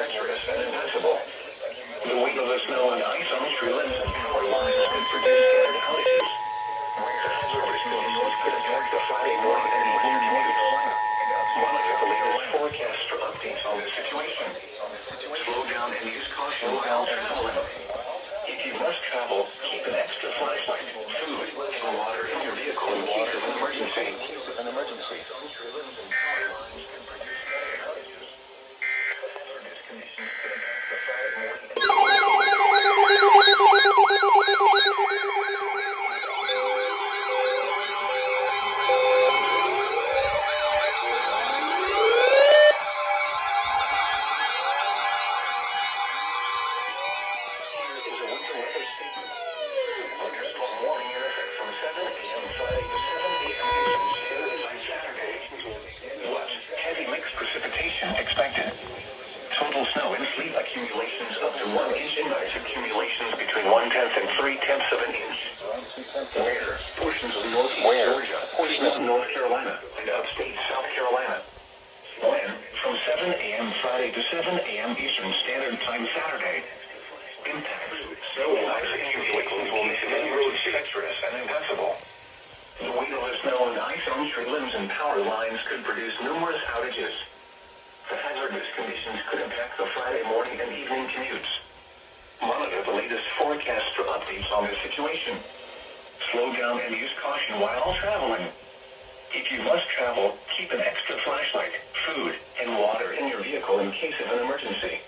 treacherous and impassable. The weight of the snow and ice on tree limbs and power lines could produce scattered outages. Service conditions could impact the Friday morning and evening commutes. Monitor the latest forecast for updates on this situation. Slow down and use caution while traveling. If you must travel, keep an extra flashlight, food, and water in your vehicle in case of an emergency. Expected. Total snow and sleet accumulations up to 1 inch and ice accumulations between 1/10 and 3/10 of an inch. Where? Portions of northeast Georgia, portions of North Carolina, and upstate South Carolina. When? From 7 a.m. Friday to 7 a.m. Eastern Standard Time Saturday. Impacts. Snow and ice accumulations will make many roads treacherous and impassable. The weight of the snow and ice on tree limbs and power lines could produce numerous outages. The hazardous conditions could impact the Friday morning and evening commutes. Monitor the latest forecast for updates on this situation. Slow down and use caution while traveling. If you must travel, keep an extra flashlight, food, and water in your vehicle in case of an emergency.